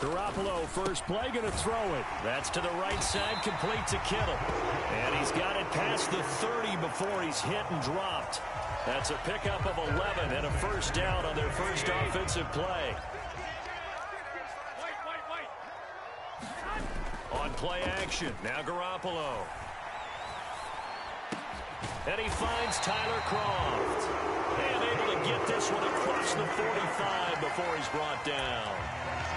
Garoppolo, first play, going to throw it. That's to the right side, complete to Kittle. And he's got it past the 30 before he's hit and dropped. That's a pickup of 11 and a first down on their first offensive play. On play action, now Garoppolo. And he finds Tyler Croft. And able to get this one across the 45 before he's brought down.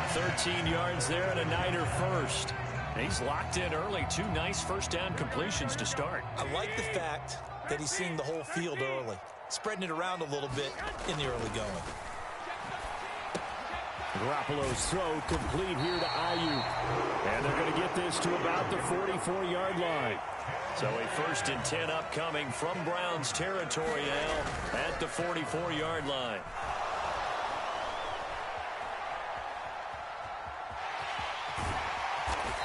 13 yards there and a Niner first. He's locked in early. 2 nice first down completions to start. I like the fact that he's seeing the whole field early, spreading it around a little bit in the early going. Garoppolo's throw complete here to Ayuk. And they're going to get this to about the 44-yard line. So a 1st and 10 upcoming from Browns territory now at the 44-yard line.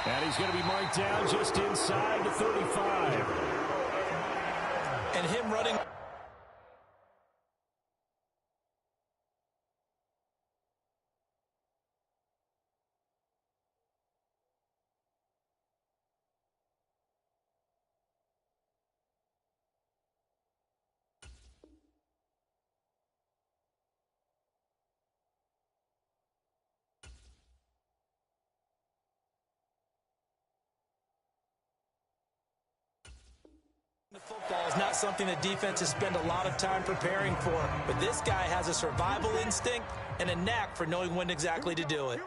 And he's going to be marked down just inside the 35. And him running. The football is not something that defenses spend a lot of time preparing for, but this guy has a survival instinct and a knack for knowing when exactly to do it.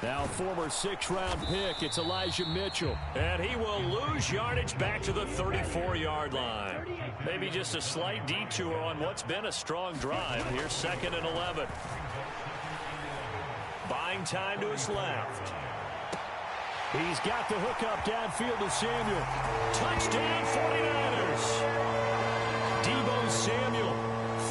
Now former 6th-round pick, it's Elijah Mitchell. And he will lose yardage back to the 34-yard line. Maybe just a slight detour on what's been a strong drive. Here's 2nd and 11. Buying time to his left. He's got the hookup downfield to Samuel. Touchdown 49ers. Deebo Samuel,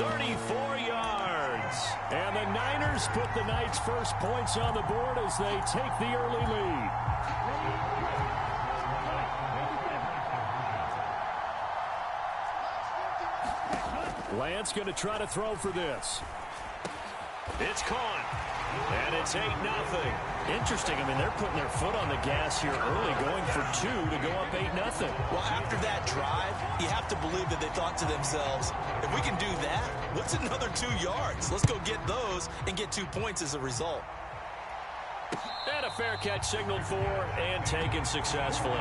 34 yards. And the Niners put the night's first points on the board as they take the early lead. Lance going to try to throw for this. It's caught. And it's 8-0. Interesting. I mean, they're putting their foot on the gas here early, going for 2 to go up 8-0. Well, after that drive, you have to believe that they thought to themselves, if we can do that, what's another 2 yards? Let's go get those and get 2 points as a result. And a fair catch signaled for and taken successfully.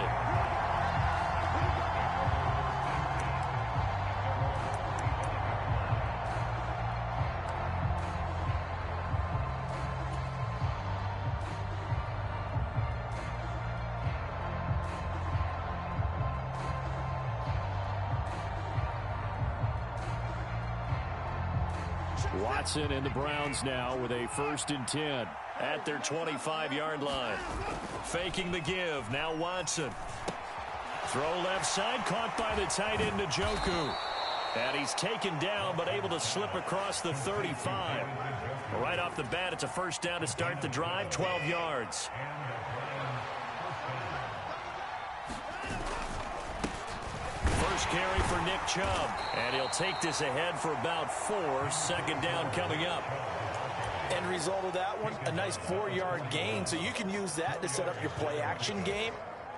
Watson and the Browns now with a 1st and 10 at their 25-yard line. Faking the give. Now Watson. Throw left side. Caught by the tight end Njoku. And he's taken down but able to slip across the 35. Right off the bat, it's a 1st down to start the drive. 12 yards. First carry for Nick Chubb. And he'll take this ahead for about 4. 2nd down coming up. End result of that one, a nice 4-yard gain. So you can use that to set up your play-action game.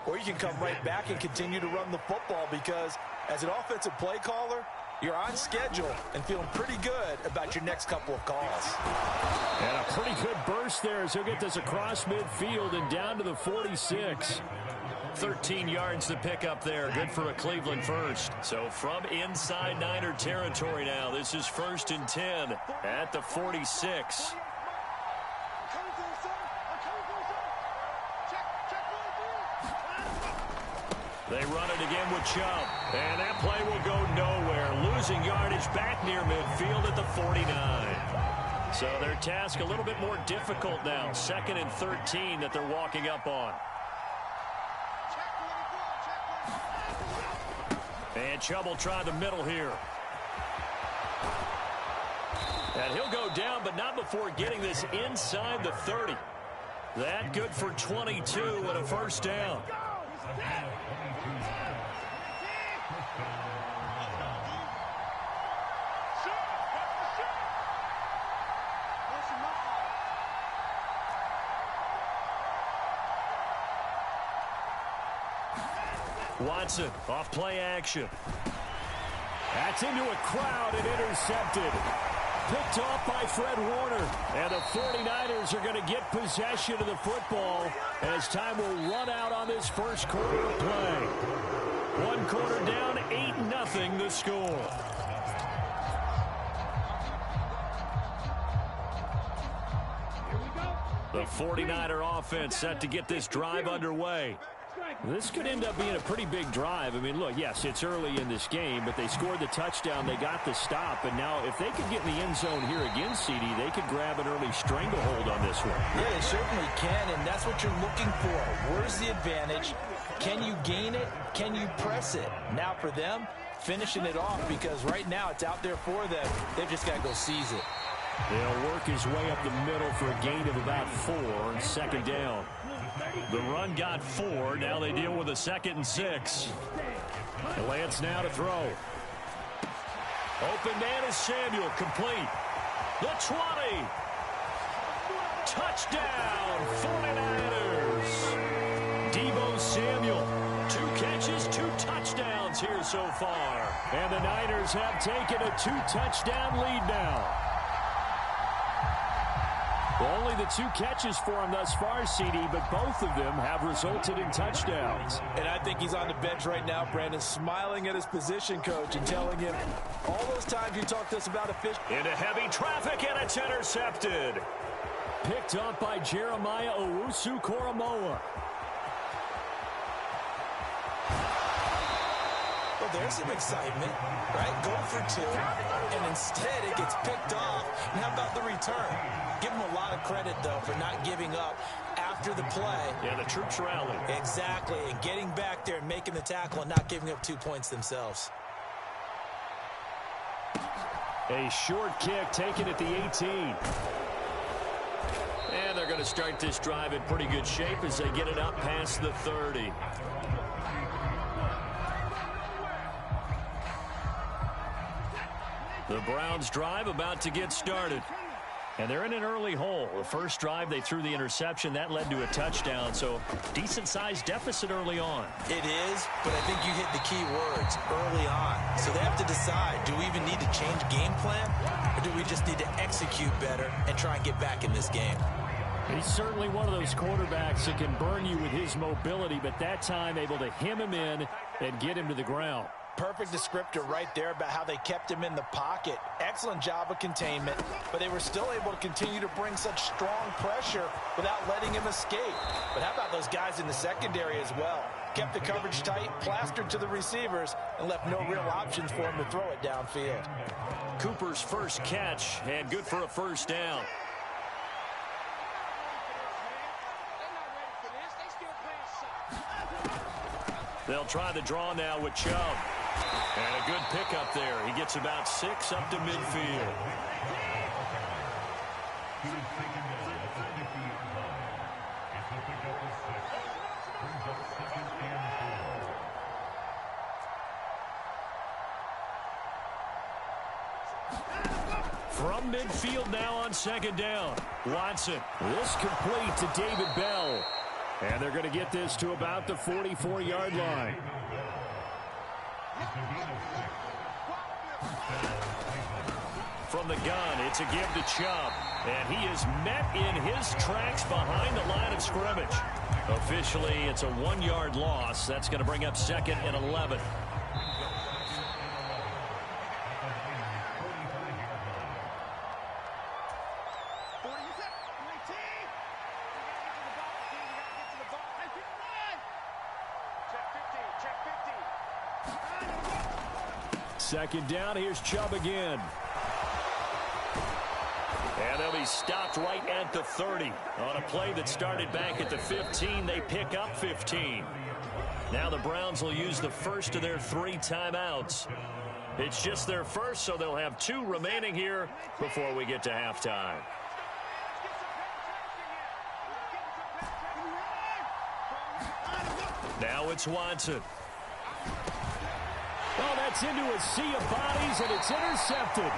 Or you can come right back and continue to run the football because as an offensive play caller, you're on schedule and feeling pretty good about your next couple of calls. And a pretty good burst there as he'll get this across midfield and down to the 46. 13 yards to pick up there. Good for a Cleveland first. So from inside Niner territory now, this is 1st and 10 at the 46. They run it again with Chubb. And that play will go nowhere. Losing yardage back near midfield at the 49. So their task a little bit more difficult now. 2nd and 13 that they're walking up on. And Chubb will try the middle here. And he'll go down, but not before getting this inside the 30. That good for 22 and a 1st down. Watson off play action. That's into a crowd and intercepted. Picked off by Fred Warner. And the 49ers are going to get possession of the football as time will run out on this first quarter of play. One quarter down, 8-0 the score. The 49er offense set to get this drive underway. This could end up being a pretty big drive. I mean, look, yes, it's early in this game, but they scored the touchdown. They got the stop. And now if they could get in the end zone here again, CD, they could grab an early stranglehold on this one. Yeah, they certainly can, and that's what you're looking for. Where's the advantage? Can you gain it? Can you press it? Now for them, finishing it off, because right now it's out there for them. They've just got to go seize it. He'll work his way up the middle for a gain of about 4, second down. The run got 4. Now they deal with a 2nd and 6. Lance now to throw. Open man is Samuel, complete. The 20. Touchdown, 49ers. Deebo Samuel, 2 catches, 2 touchdowns here so far. And the Niners have taken a 2-touchdown lead now. Only the 2 catches for him thus far, CD, but both of them have resulted in touchdowns. And I think he's on the bench right now, Brandon, smiling at his position coach and telling him all those times you talked to us about a fish. Into heavy traffic, and it's intercepted. Picked up by Jeremiah Owusu-Koramoah. Well, there's some excitement, right? Go for 2, and instead it gets picked off. And how about the return? Give him a lot of credit, though, for not giving up after the play. Yeah, the troops rallied. Exactly, and getting back there and making the tackle and not giving up 2 points themselves. A short kick taken at the 18. And they're going to start this drive in pretty good shape as they get it up past the 30. The Browns drive about to get started. And they're in an early hole. The first drive, they threw the interception. That led to a touchdown, so decent-sized deficit early on. It is, but I think you hit the key words, early on. So they have to decide, do we even need to change game plan, or do we just need to execute better and try and get back in this game? He's certainly one of those quarterbacks that can burn you with his mobility, but that time able to hem him in and get him to the ground. Perfect descriptor right there about how they kept him in the pocket. Excellent job of containment, but they were still able to continue to bring such strong pressure without letting him escape. But how about those guys in the secondary as well? Kept the coverage tight, plastered to the receivers, and left no real options for him to throw it downfield. Cooper's first catch, and good for a first down. They'll try the draw now with Chubb. And a good pickup there. He gets about 6 up to midfield. From midfield now on second down. Watson. This complete to David Bell. And they're going to get this to about the 44-yard line. From the gun, it's a give to Chubb. And he is met in his tracks behind the line of scrimmage. Officially, it's a 1-yard loss. That's going to bring up 2nd and 11. Second down, here's Chubb again. And they'll be stopped right at the 30. On a play that started back at the 15, they pick up 15. Now the Browns will use the first of their 3 timeouts. It's just their first, so they'll have 2 remaining here before we get to halftime. Now it's Watson. Oh, that's into a sea of bodies, and it's intercepted.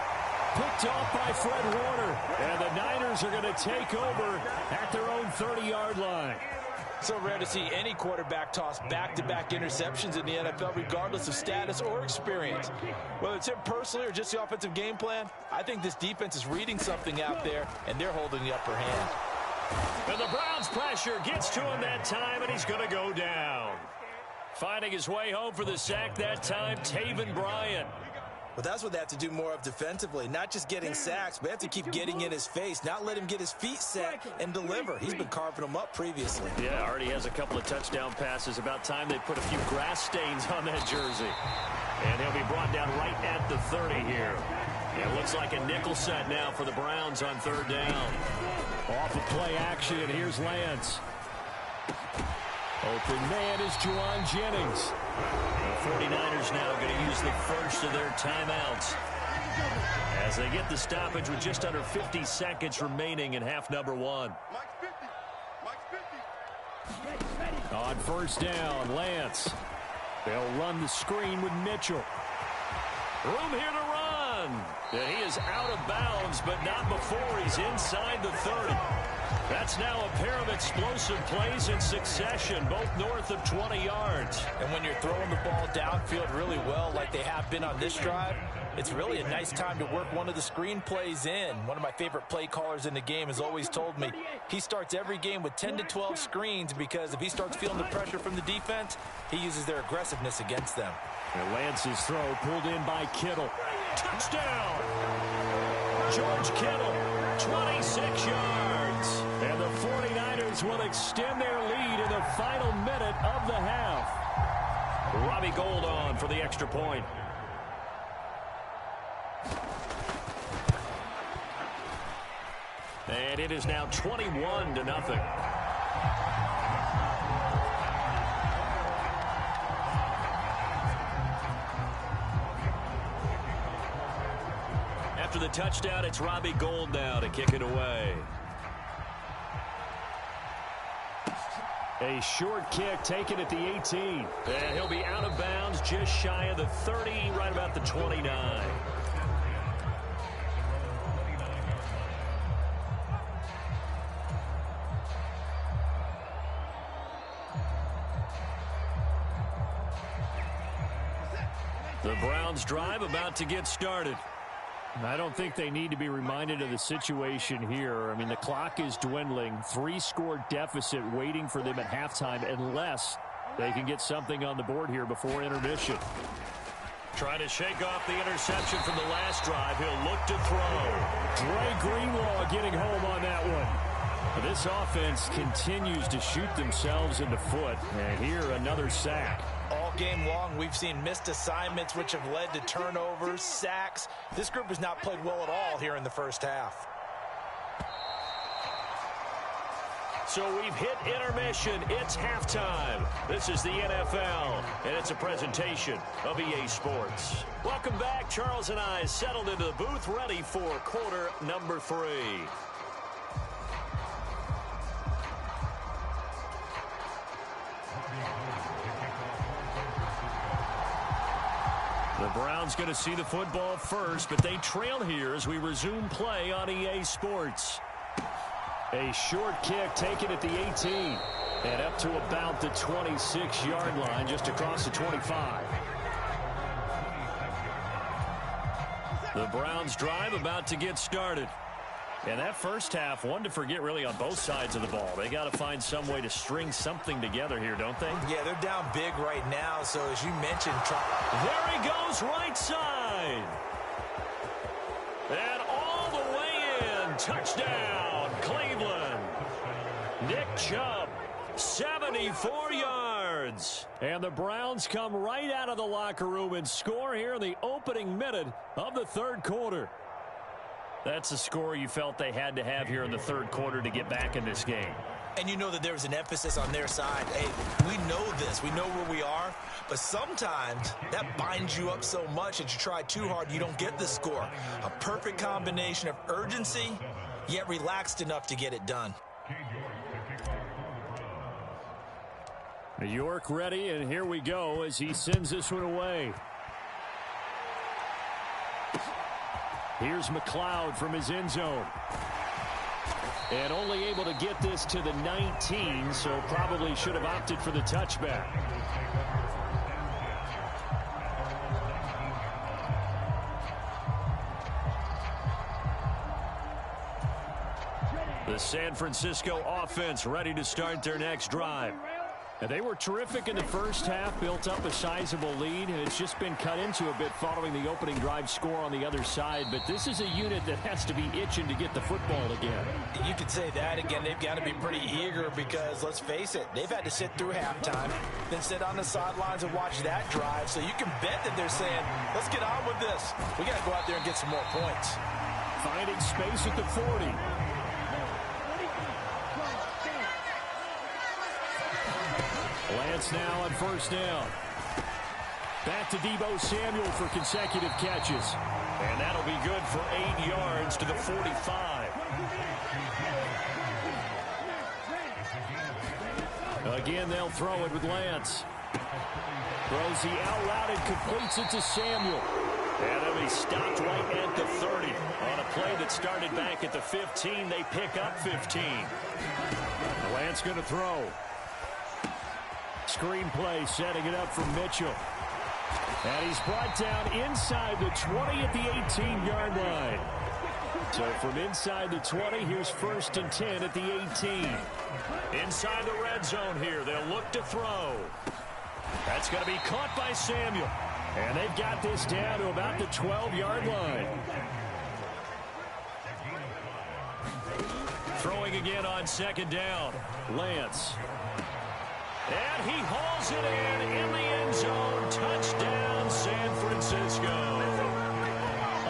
picked off by Fred Warner. And the Niners are going to take over at their own 30-yard line. So rare to see any quarterback toss back-to-back interceptions in the NFL, regardless of status or experience. Whether it's him personally or just the offensive game plan, I think this defense is reading something out there, and they're holding the upper hand. And the Browns' pressure gets to him that time, and he's going to go down. Finding his way home for the sack that time, Taven Bryan. Well, that's what they have to do more of defensively, not just getting sacks, but they have to keep getting in his face, not let him get his feet set and deliver. He's been carving them up previously. Yeah, already has a couple of touchdown passes. About time they put a few grass stains on that jersey. And he'll be brought down right at the 30 here. It looks like a nickel set now for the Browns on third down. Off of play action, and here's Lance. Open man is Juwan Jennings. The 49ers now going to use the first of their timeouts as they get the stoppage with just under 50 seconds remaining in half number one. On first down, Lance. They'll run the screen with Mitchell. Room here to run. And he is out of bounds, but not before he's inside the 30. That's now a pair of explosive plays in succession, both north of 20 yards. And when you're throwing the ball downfield really well like they have been on this drive, it's really a nice time to work one of the screen plays in. One of my favorite play callers in the game has always told me he starts every game with 10 to 12 screens because if he starts feeling the pressure from the defense, he uses their aggressiveness against them. And Lance's throw pulled in by Kittle. Touchdown! George Kittle, 26 yards. And the 49ers will extend their lead in the final minute of the half. Robbie Gould on for the extra point. And it is now 21-0. After the touchdown, it's Robbie Gould now to kick it away. A short kick taken at the 18. And he'll be out of bounds just shy of the 30, right about the 29. The Browns drive about to get started. I don't think they need to be reminded of the situation here. I mean, the clock is dwindling. 3-score deficit waiting for them at halftime unless they can get something on the board here before intermission. Trying to shake off the interception from the last drive. He'll look to throw. Dre Greenlaw getting home on that one. This offense continues to shoot themselves in the foot. And here, another sack. All game long, we've seen missed assignments, which have led to turnovers, sacks. This group has not played well at all here in the first half. So we've hit intermission. It's halftime. This is the NFL, and it's a presentation of EA Sports. Welcome back. Charles and I settled into the booth, ready for quarter number 3. The Browns going to see the football first, but they trail here as we resume play on EA Sports. A short kick taken at the 18 and up to about the 26-yard line, just across the 25. The Browns drive about to get started. And that first half, one to forget really on both sides of the ball. They got to find some way to string something together here, don't they? Yeah, they're down big right now, so as you mentioned... There he goes, right side. And all the way in. Touchdown, Cleveland. Nick Chubb, 74 yards. And the Browns come right out of the locker room and score here in the opening minute of the third quarter. That's the score you felt they had to have here in the third quarter to get back in this game. And you know that there's an emphasis on their side. Hey, we know this. We know where we are. But sometimes that binds you up so much that you try too hard, you don't get the score. A perfect combination of urgency, yet relaxed enough to get it done. York ready, and here we go as he sends this one away. Here's McLeod from his end zone. And only able to get this to the 19, so probably should have opted for the touchback. The San Francisco offense ready to start their next drive. And they were terrific in the first half, built up a sizable lead, and it's just been cut into a bit following the opening drive score on the other side. But this is a unit that has to be itching to get the football again. You could say that again. They've got to be pretty eager because, let's face it, they've had to sit through halftime, then sit on the sidelines and watch that drive. So you can bet that they're saying, let's get on with this. We got to go out there and get some more points. Finding space at the 40. Lance now on first down. Back to Deebo Samuel for consecutive catches. And that'll be good for 8 yards to the 45. Again, they'll throw it with Lance. Throws the out route and completes it to Samuel. And then he stopped right at the 30. On a play that started back at the 15, they pick up 15. Lance going to throw. Screen play, setting it up for Mitchell. And he's brought down inside the 20 at the 18-yard line. So from inside the 20, here's 1st and 10 at the 18. Inside the red zone here, they'll look to throw. That's going to be caught by Samuel. And they've got this down to about the 12-yard line. Throwing again on 2nd down. Lance. And he hauls it in the end zone. Touchdown, San Francisco.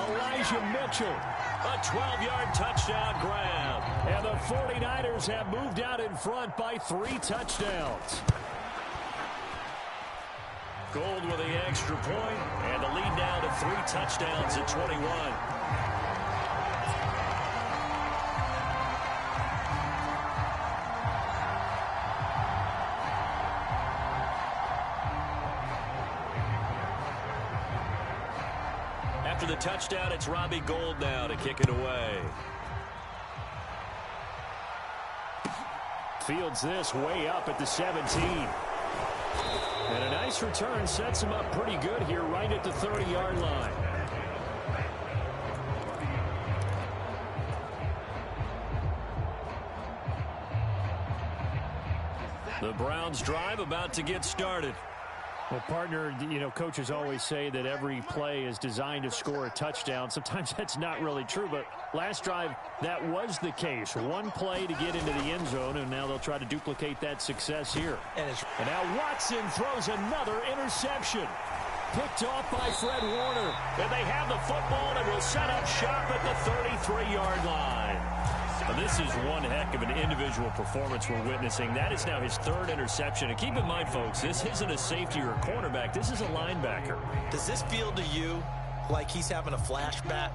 Elijah Mitchell. A 12-yard touchdown grab. And the 49ers have moved out in front by 3 touchdowns. Gold with the extra point, and the lead now to 3 touchdowns at 21. After the touchdown, it's Robbie Gould now to kick it away. Fields this way up at the 17. And a nice return sets him up pretty good here right at the 30-yard line. The Browns drive about to get started. Well, partner, you know, coaches always say that every play is designed to score a touchdown. Sometimes that's not really true, but last drive, that was the case. One play to get into the end zone, and now they'll try to duplicate that success here. And now Watson throws another interception. Picked off by Fred Warner. And they have the football and will set up shop at the 33-yard line. Now, this is one heck of an individual performance we're witnessing. That is now his 3rd interception. And keep in mind, folks, this isn't a safety or a cornerback. This is a linebacker. Does this feel to you like he's having a flashback?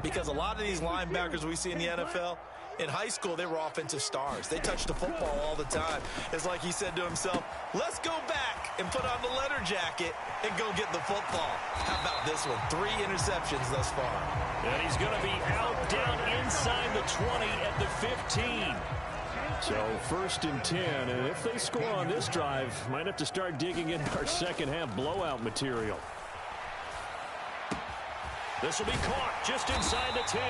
Because a lot of these linebackers we see in the NFL, in high school, they were offensive stars. They touched the football all the time. It's like he said to himself, let's go back and put on the leather jacket and go get the football. How about this one? 3 interceptions thus far. And he's going to be out down inside the 20 at the 15. So 1st and 10, and if they score on this drive, might have to start digging in our second half blowout material. This will be caught just inside the 10.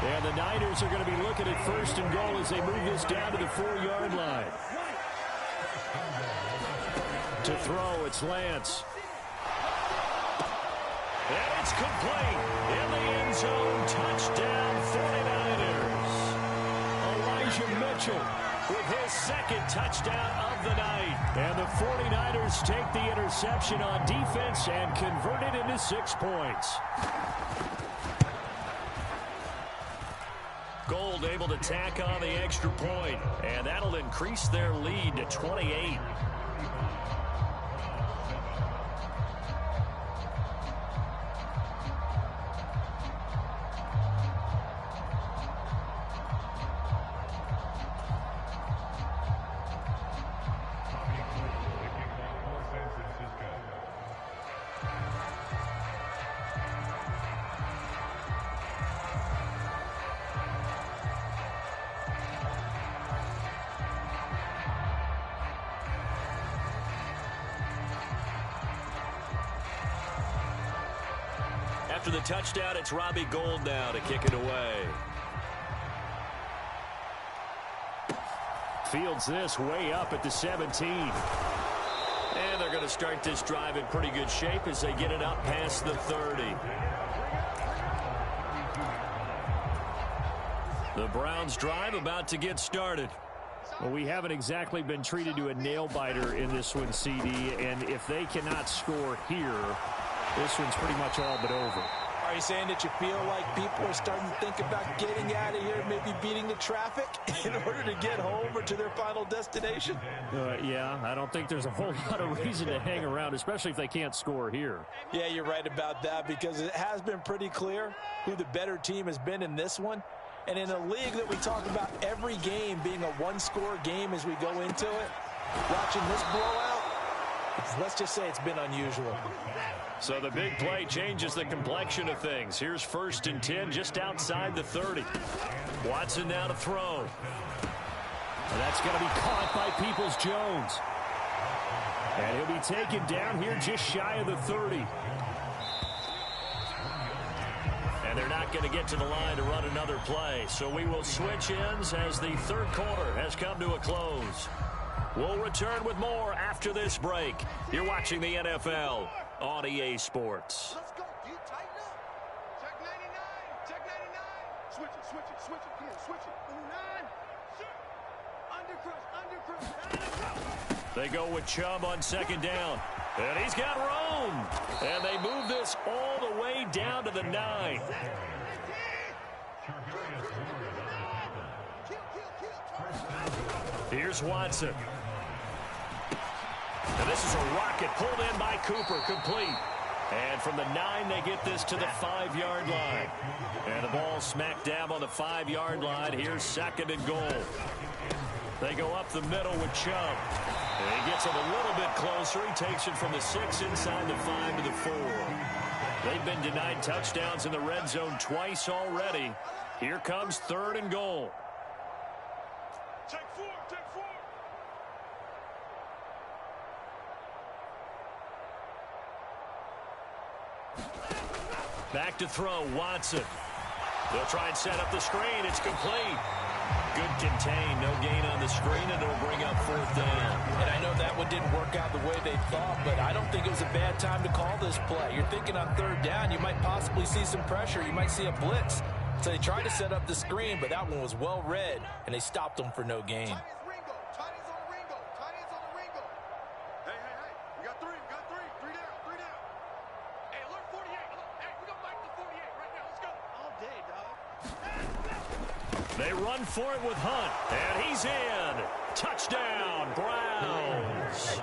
And the Niners are going to be looking at 1st and goal as they move this down to the 4-yard line. To throw, it's Lance. And it's complete. In the end zone, touchdown 49ers. Elijah Mitchell with his 2nd touchdown of the night. And the 49ers take the interception on defense and convert it into 6 points. Gould able to tack on the extra point, and that'll increase their lead to 28. After the touchdown, it's Robbie Gould now to kick it away. Fields this way up at the 17. And they're going to start this drive in pretty good shape as they get it up past the 30. The Browns drive about to get started. Well, we haven't exactly been treated to a nail-biter in this one, CD, and if they cannot score here, this one's pretty much all but over. Are you saying that you feel like people are starting to think about getting out of here, maybe beating the traffic in order to get home or to their final destination? Yeah, I don't think there's a whole lot of reason to hang around, especially if they can't score here. Yeah, you're right about that, because it has been pretty clear who the better team has been in this one. And in a league that we talk about every game being a one-score game as we go into it, watching this blowout, let's just say it's been unusual. So the big play changes the complexion of things. Here's 1st and 10 just outside the 30. Watson now to throw. And that's going to be caught by Peoples-Jones. And he'll be taken down here just shy of the 30. And they're not going to get to the line to run another play. So we will switch ends as the 3rd quarter has come to a close. We'll return with more after this break. You're watching the NFL on EA Sports. Let's go. Do you tighten up? Check 99. Check 99. Switch it, switch it, switch it. Come on, switch it. 9. Undercrush. They go with Chubb on 2nd down. And he's got room. And they move this all the way down to the 9. Here's Watson. And this is a rocket pulled in by Cooper, complete. And from the 9, they get this to the 5-yard line. And the ball smack dab on the 5-yard line. Here's 2nd and goal. They go up the middle with Chubb. And he gets it a little bit closer. He takes it from the 6 inside the 5 to the 4. They've been denied touchdowns in the red zone twice already. Here comes 3rd and goal. Take 4, take 4. Back to throw, Watson. They'll try and set up the screen. It's complete. Good contain. No gain on the screen, and it'll bring up 4th down. And I know that one didn't work out the way they thought, but I don't think it was a bad time to call this play. You're thinking on 3rd down, you might possibly see some pressure. You might see a blitz. So they tried to set up the screen, but that one was well read, and they stopped them for no gain. Tight ends on the Ringo. Tight ends on the Ringo. Hey, hey, hey. We got 3. We got 3. 3 down. 3 down. Hey, alert 48. Hey, we gonna fight the 48 right now. Let's go. All day, dog. They run for it with Hunt, and he's in. Touchdown, Browns.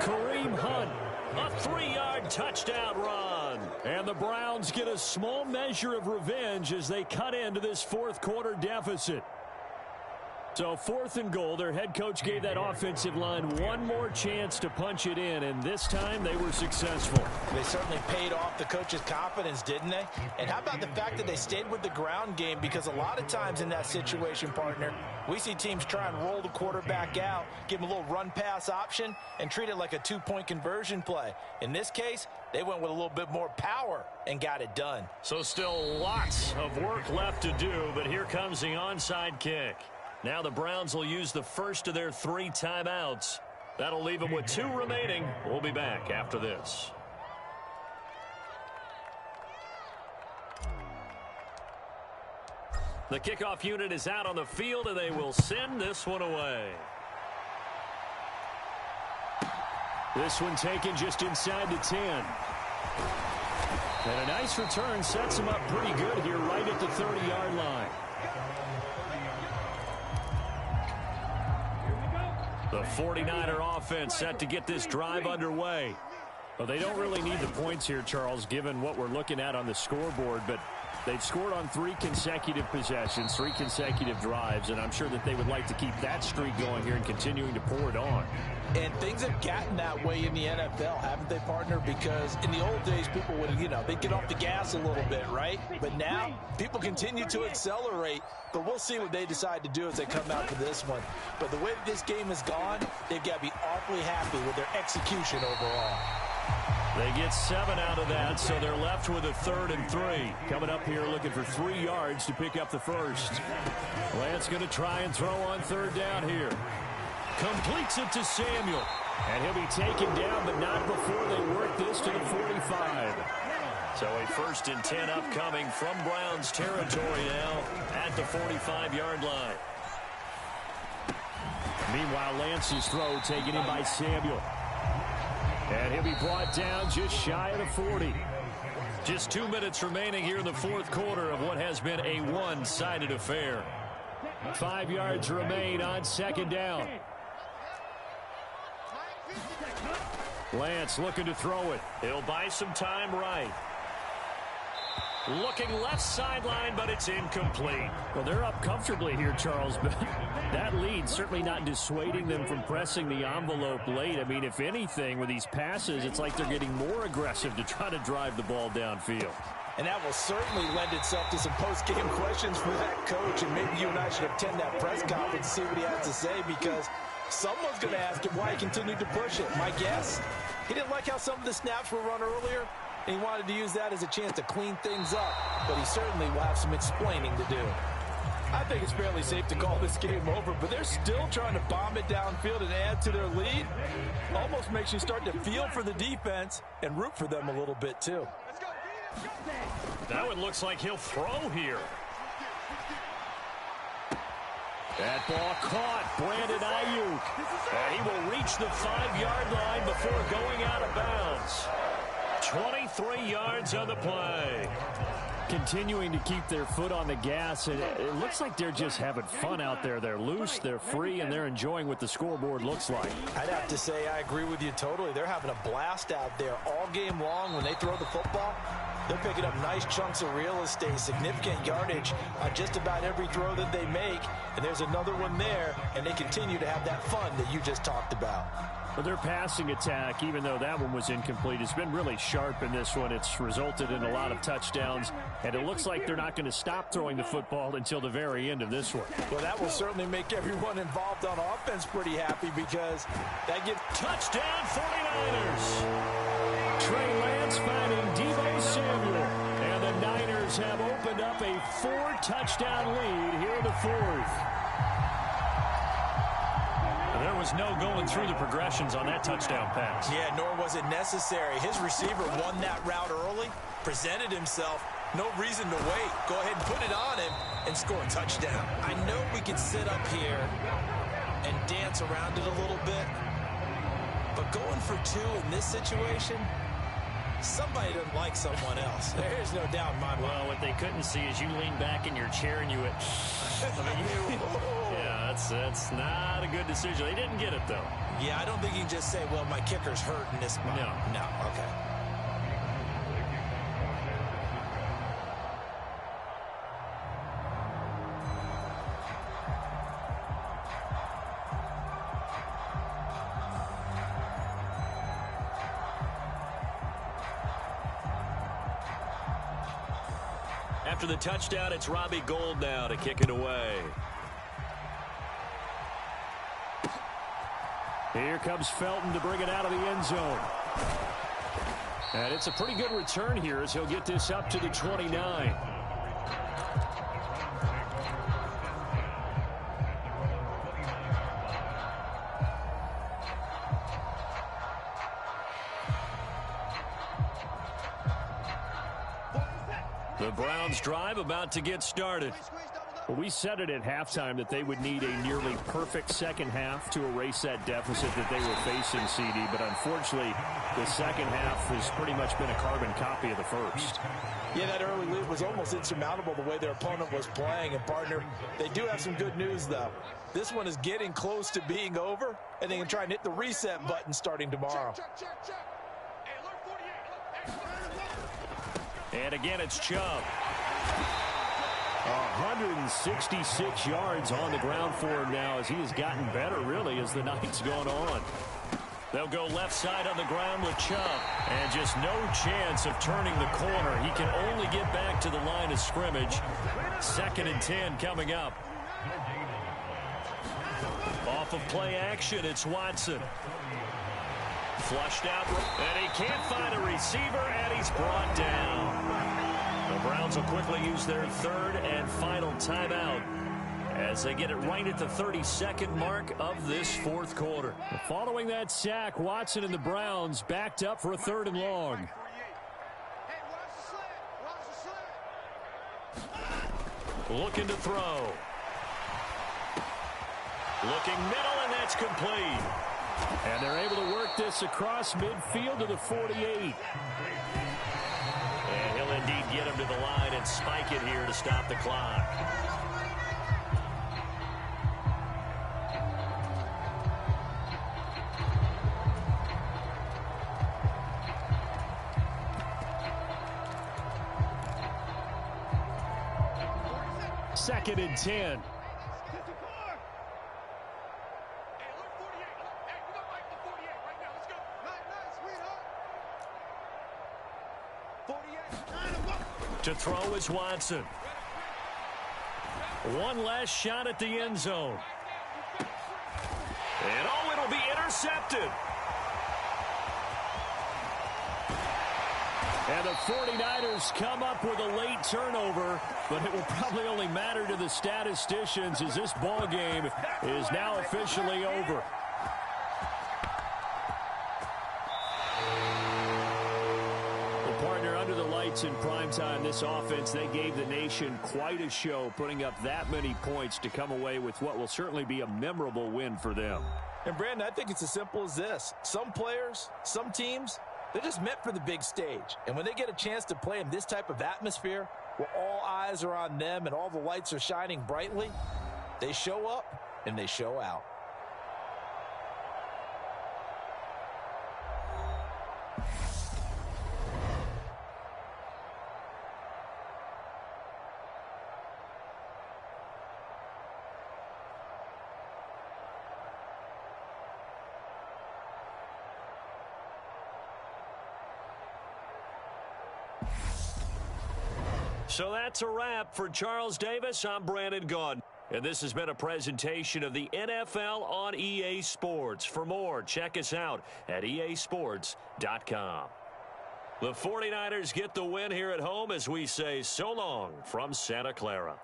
Kareem Hunt, a 3-yard touchdown run. And the Browns get a small measure of revenge as they cut into this 4th quarter deficit. So 4th and goal, their head coach gave that offensive line one more chance to punch it in, and this time they were successful. They certainly paid off the coach's confidence, didn't they? And how about the fact that they stayed with the ground game? Because a lot of times in that situation, partner, we see teams try and roll the quarterback out, give him a little run-pass option, and treat it like a 2-point conversion play. In this case, they went with a little bit more power and got it done. So still lots of work left to do, but here comes the onside kick. Now the Browns will use the first of their 3 timeouts. That'll leave them with 2 remaining. We'll be back after this. The kickoff unit is out on the field, and they will send this one away. This one taken just inside the 10. And a nice return sets him up pretty good here right at the 30-yard line. The 49er offense set to get this drive underway. Well, they don't really need the points here, Charles, given what we're looking at on the scoreboard, but they've scored on 3 consecutive possessions, 3 consecutive drives, and I'm sure that they would like to keep that streak going here and continuing to pour it on. And things have gotten that way in the NFL, haven't they, partner? Because in the old days, people would, they'd get off the gas a little bit, right? But now, people continue to accelerate. But we'll see what they decide to do as they come out for this one. But the way that this game has gone, they've got to be awfully happy with their execution overall. They get 7 out of that, so they're left with a 3rd and 3. Coming up here looking for 3 yards to pick up the first. Lance going to try and throw on 3rd down here. Completes it to Samuel. And he'll be taken down, but not before they work this to the 45. So a 1st and 10 upcoming from Browns territory now at the 45-yard line. Meanwhile, Lance's throw taken in by Samuel. And he'll be brought down just shy of the 40. Just 2 minutes remaining here in the 4th quarter of what has been a one-sided affair. 5 yards remain on 2nd down. Lance looking to throw it. He'll buy some time right. Looking left sideline, but it's incomplete. Well, they're up comfortably here, Charles, but that lead certainly not dissuading them from pressing the envelope late. I mean, if anything, with these passes, it's like they're getting more aggressive to try to drive the ball downfield. And that will certainly lend itself to some post-game questions for that coach, and maybe you and I should attend that press conference to see what he has to say, because someone's going to ask him why he continued to push it. My guess, he didn't like how some of the snaps were run earlier, and he wanted to use that as a chance to clean things up, but he certainly will have some explaining to do. I think it's fairly safe to call this game over, but they're still trying to bomb it downfield and add to their lead. Almost makes you start to feel for the defense and root for them a little bit, too. That one looks like he'll throw here. That ball caught. Brandon Ayuk. And he will reach the 5-yard line before going out of bounds. 23 yards on the play. Continuing to keep their foot on the gas. And it looks like they're just having fun out there. They're loose, they're free, and they're enjoying what the scoreboard looks like. I'd have to say I agree with you totally. They're having a blast out there all game long. When they throw the football, they're picking up nice chunks of real estate, significant yardage on just about every throw that they make. And there's another one there, and they continue to have that fun that you just talked about. But their passing attack, even though that one was incomplete, has been really sharp in this one. It's resulted in a lot of touchdowns, and it looks like they're not going to stop throwing the football until the very end of this one. Well, that will certainly make everyone involved on offense pretty happy, because that gives... Touchdown 49ers! Trey Lance finding Deebo Samuel, and the Niners have opened up a 4-touchdown lead here in the 4th. There was no going through the progressions on that touchdown pass. Yeah, nor was it necessary. His receiver won that route early, presented himself. No reason to wait. Go ahead and put it on him and score a touchdown. I know we can sit up here and dance around it a little bit, but going for 2 in this situation, somebody doesn't like someone else. There's no doubt in my mind. Well, what they couldn't see is you lean back in your chair and you went, yeah, that's not a good decision. They didn't get it, though. Yeah, I don't think you can just say, well, my kicker's hurt in this spot. No, okay. After the touchdown, it's Robbie Gould now to kick it away. Here comes Felton to bring it out of the end zone. And it's a pretty good return here as he'll get this up to the 29. The Browns drive about to get started. Well, we said it at halftime that they would need a nearly perfect second half to erase that deficit that they were facing, CD. But unfortunately, the second half has pretty much been a carbon copy of the first. Yeah, that early lead was almost insurmountable the way their opponent was playing. And, partner, they do have some good news, though. This one is getting close to being over, and they can try and hit the reset button starting tomorrow. And again, it's Chubb. 166 yards on the ground for him now as he has gotten better, really, as the night's gone on. They'll go left side on the ground with Chubb. And just no chance of turning the corner. He can only get back to the line of scrimmage. 2nd and 10 coming up. Off of play action, it's Watson. Flushed out, and he can't find a receiver, and he's brought down. The Browns will quickly use their third and final timeout as they get it right at the 32nd mark of this fourth quarter. Following that sack, Watson and the Browns backed up for a 3rd and long. Looking to throw. Looking middle, and that's complete. And they're able to work this across midfield to the 48. And he'll indeed get him to the line and spike it here to stop the clock. Second and 10. To throw is Watson. One last shot at the end zone. And oh, it'll be intercepted. And the 49ers come up with a late turnover, but it will probably only matter to the statisticians as this ball game is now officially over. In primetime, this offense, they gave the nation quite a show, putting up that many points to come away with what will certainly be a memorable win for them. And, Brandon, I think it's as simple as this. Some players, some teams, they're just meant for the big stage. And when they get a chance to play in this type of atmosphere where all eyes are on them and all the lights are shining brightly, they show up and they show out. So that's a wrap for Charles Davis. I'm Brandon Gaudin. And this has been a presentation of the NFL on EA Sports. For more, check us out at easports.com. The 49ers get the win here at home as we say so long from Santa Clara.